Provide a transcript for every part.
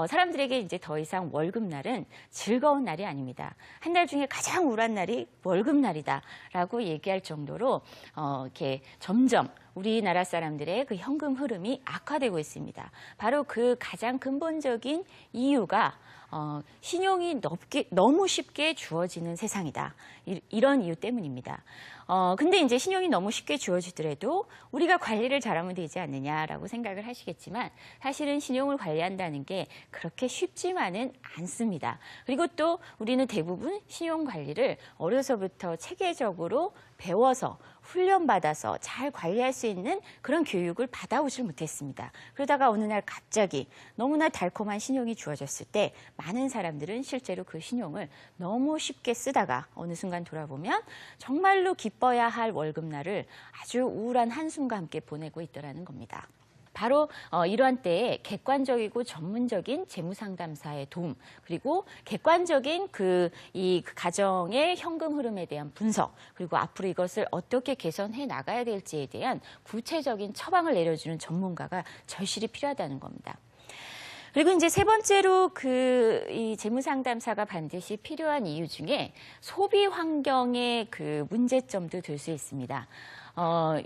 사람들에게 이제 더 이상 월급날은 즐거운 날이 아닙니다. 한 달 중에 가장 우울한 날이 월급날이다라고 얘기할 정도로 이렇게 점점 우리나라 사람들의 그 현금 흐름이 악화되고 있습니다. 바로 그 가장 근본적인 이유가 신용이 너무 쉽게 주어지는 세상이다. 이런 이유 때문입니다. 근데 이제 신용이 너무 쉽게 주어지더라도 우리가 관리를 잘하면 되지 않느냐라고 생각을 하시겠지만 사실은 신용을 관리한다는 게 그렇게 쉽지만은 않습니다. 그리고 또 우리는 대부분 신용 관리를 어려서부터 체계적으로 배워서 훈련받아서 잘 관리할 수 있는 그런 교육을 받아오질 못했습니다. 그러다가 어느 날 갑자기 너무나 달콤한 신용이 주어졌을 때 많은 사람들은 실제로 그 신용을 너무 쉽게 쓰다가 어느 순간 돌아보면 정말로 기뻐야 할 월급날을 아주 우울한 한숨과 함께 보내고 있더라는 겁니다. 바로 이러한 때에 객관적이고 전문적인 재무상담사의 도움, 그리고 객관적인 이 가정의 현금 흐름에 대한 분석, 그리고 앞으로 이것을 어떻게 개선해 나가야 될지에 대한 구체적인 처방을 내려주는 전문가가 절실히 필요하다는 겁니다. 그리고 이제 세 번째로 이 재무상담사가 반드시 필요한 이유 중에 소비 환경의 그 문제점도 들 수 있습니다.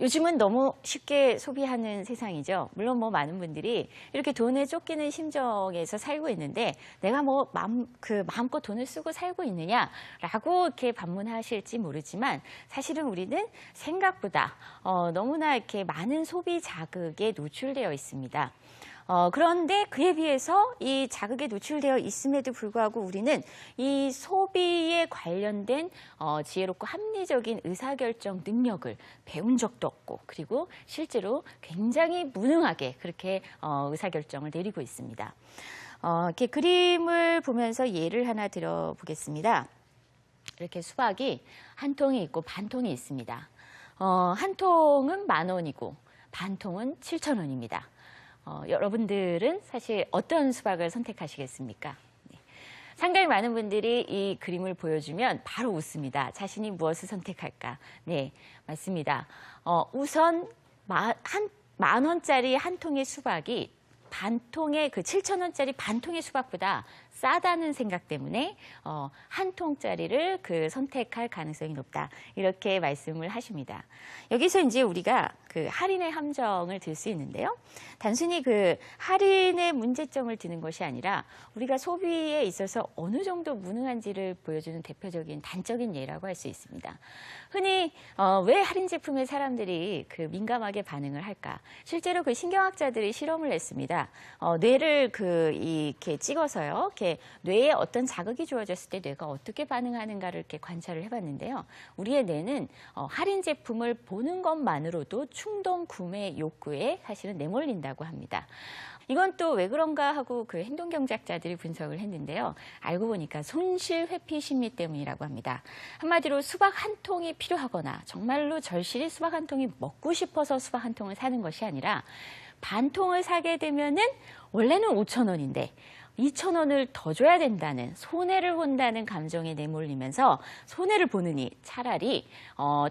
요즘은 너무 쉽게 소비하는 세상이죠. 물론 뭐 많은 분들이 이렇게 돈에 쫓기는 심정에서 살고 있는데 내가 뭐 마음껏 돈을 쓰고 살고 있느냐라고 이렇게 반문하실지 모르지만 사실은 우리는 생각보다 너무나 이렇게 많은 소비 자극에 노출되어 있습니다. 그런데 그에 비해서 이 자극에 노출되어 있음에도 불구하고 우리는 이 소비에 관련된 지혜롭고 합리적인 의사결정 능력을 배운 적도 없고 그리고 실제로 굉장히 무능하게 그렇게 의사결정을 내리고 있습니다. 이렇게 그림을 보면서 예를 하나 들어보겠습니다. 이렇게 수박이 한 통이 있고 반 통이 있습니다. 한 통은 10,000원이고 반 통은 7,000원입니다. 여러분들은 사실 어떤 수박을 선택하시겠습니까? 네. 상당히 많은 분들이 이 그림을 보여주면 바로 웃습니다. 자신이 무엇을 선택할까? 네, 맞습니다. 우선 10,000원짜리 한 통의 수박이 반 통의 7,000원짜리 반 통의 수박보다 싸다는 생각 때문에 한 통짜리를 선택할 가능성이 높다. 이렇게 말씀을 하십니다. 여기서 이제 우리가 할인의 함정을 들 수 있는데요. 단순히 할인의 문제점을 드는 것이 아니라 우리가 소비에 있어서 어느 정도 무능한지를 보여주는 대표적인 단적인 예라고 할 수 있습니다. 흔히 왜 할인 제품에 사람들이 민감하게 반응을 할까? 실제로 신경학자들이 실험을 했습니다. 뇌를 이렇게 찍어서요. 이렇게 뇌에 어떤 자극이 주어졌을 때 뇌가 어떻게 반응하는가를 이렇게 관찰을 해봤는데요. 우리의 뇌는 할인 제품을 보는 것만으로도 충동 구매 욕구에 사실은 내몰린다고 합니다. 이건 또 왜 그런가 하고 행동경제학자들이 분석을 했는데요. 알고 보니까 손실 회피 심리 때문이라고 합니다. 한마디로 수박 한 통이 필요하거나 정말로 절실히 수박 한 통이 먹고 싶어서 수박 한 통을 사는 것이 아니라 반 통을 사게 되면은 원래는 5,000원인데 2,000원을 더 줘야 된다는 손해를 본다는 감정에 내몰리면서 손해를 보느니 차라리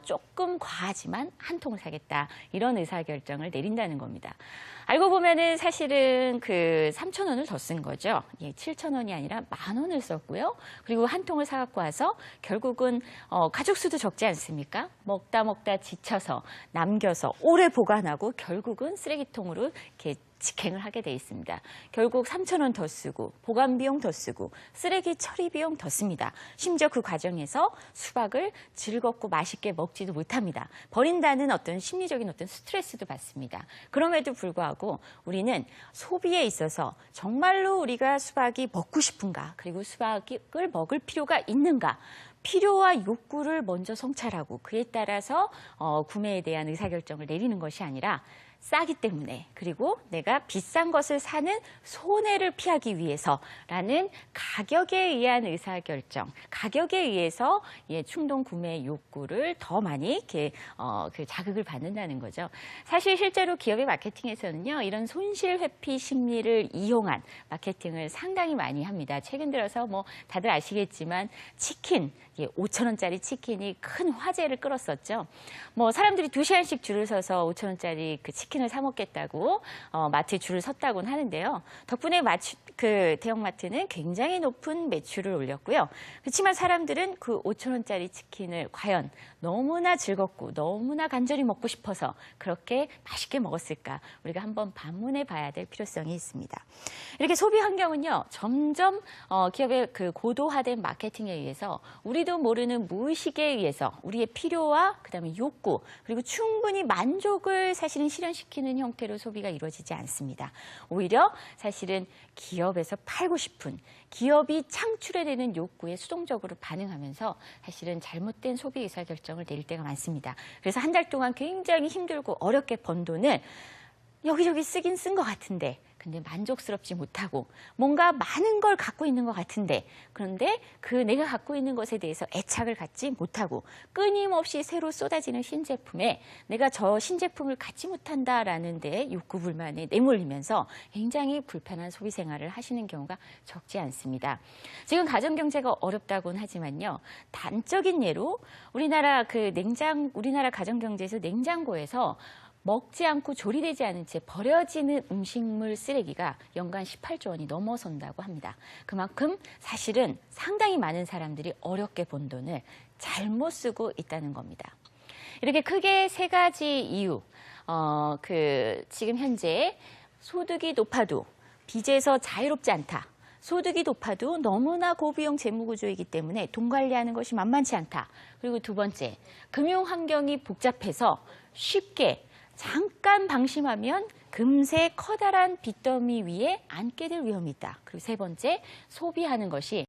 조금 과하지만 한 통을 사겠다 이런 의사결정을 내린다는 겁니다. 알고 보면은 사실은 3,000원을 더 쓴 거죠. 7,000원이 아니라 10,000원을 썼고요. 그리고 한 통을 사갖고 와서 결국은 가족 수도 적지 않습니까? 먹다 지쳐서 남겨서 오래 보관하고 결국은 쓰레기통으로 이렇게 직행을 하게 돼 있습니다. 결국 3,000원 더 쓰고 보관 비용 더 쓰고 쓰레기 처리 비용 더 씁니다. 심지어 그 과정에서 수박을 즐겁고 맛있게 먹지도 못합니다. 버린다는 어떤 심리적인 어떤 스트레스도 받습니다. 그럼에도 불구하고 우리는 소비에 있어서 정말로 우리가 수박이 먹고 싶은가 그리고 수박을 먹을 필요가 있는가 필요와 욕구를 먼저 성찰하고 그에 따라서 구매에 대한 의사결정을 내리는 것이 아니라 싸기 때문에 그리고 내가 비싼 것을 사는 손해를 피하기 위해서라는 가격에 의한 의사결정, 가격에 의해서 충동 구매 욕구를 더 많이 이렇게 자극을 받는다는 거죠. 사실 실제로 기업의 마케팅에서는요, 이런 손실 회피 심리를 이용한 마케팅을 상당히 많이 합니다. 최근 들어서 뭐 다들 아시겠지만 치킨, 5,000원짜리 치킨이 큰 화제를 끌었었죠. 뭐 사람들이 2시간씩 줄을 서서 5,000원짜리 그 치킨 치킨을 사 먹겠다고 마트에 줄을 섰다고는 하는데요. 덕분에 대형마트는 굉장히 높은 매출을 올렸고요. 그렇지만 사람들은 그 5,000원짜리 치킨을 과연 너무나 즐겁고 너무나 간절히 먹고 싶어서 그렇게 맛있게 먹었을까? 우리가 한번 반문해 봐야 될 필요성이 있습니다. 이렇게 소비 환경은요, 점점 기업의 그 고도화된 마케팅에 의해서 우리도 모르는 무의식에 의해서 우리의 필요와 그다음에 욕구 그리고 충분히 만족을 사실은 실현시키는 형태로 소비가 이루어지지 않습니다. 오히려 사실은 기업에서 팔고 싶은 기업이 창출해내는 욕구에 수동적으로 반응하면서 사실은 잘못된 소비 의사결정을 내릴 때가 많습니다. 그래서 한 달 동안 굉장히 힘들고 어렵게 번 돈을 여기저기 쓰긴 쓴 것 같은데 근데 만족스럽지 못하고 뭔가 많은 걸 갖고 있는 것 같은데 그런데 그 내가 갖고 있는 것에 대해서 애착을 갖지 못하고 끊임없이 새로 쏟아지는 신제품에 내가 저 신제품을 갖지 못한다라는 데 욕구불만에 내몰리면서 굉장히 불편한 소비 생활을 하시는 경우가 적지 않습니다. 지금 가정경제가 어렵다고는 하지만요. 단적인 예로 우리나라 가정경제에서 냉장고에서 먹지 않고 조리되지 않은 채 버려지는 음식물 쓰레기가 연간 18조 원이 넘어선다고 합니다. 그만큼 사실은 상당히 많은 사람들이 어렵게 번 돈을 잘못 쓰고 있다는 겁니다. 이렇게 크게 세 가지 이유, 지금 현재 소득이 높아도 빚에서 자유롭지 않다. 소득이 높아도 너무나 고비용 재무구조이기 때문에 돈 관리하는 것이 만만치 않다. 그리고 두 번째, 금융 환경이 복잡해서 쉽게 잠깐 방심하면 금세 커다란 빚더미 위에 앉게 될 위험이 있다. 그리고 세 번째, 소비하는 것이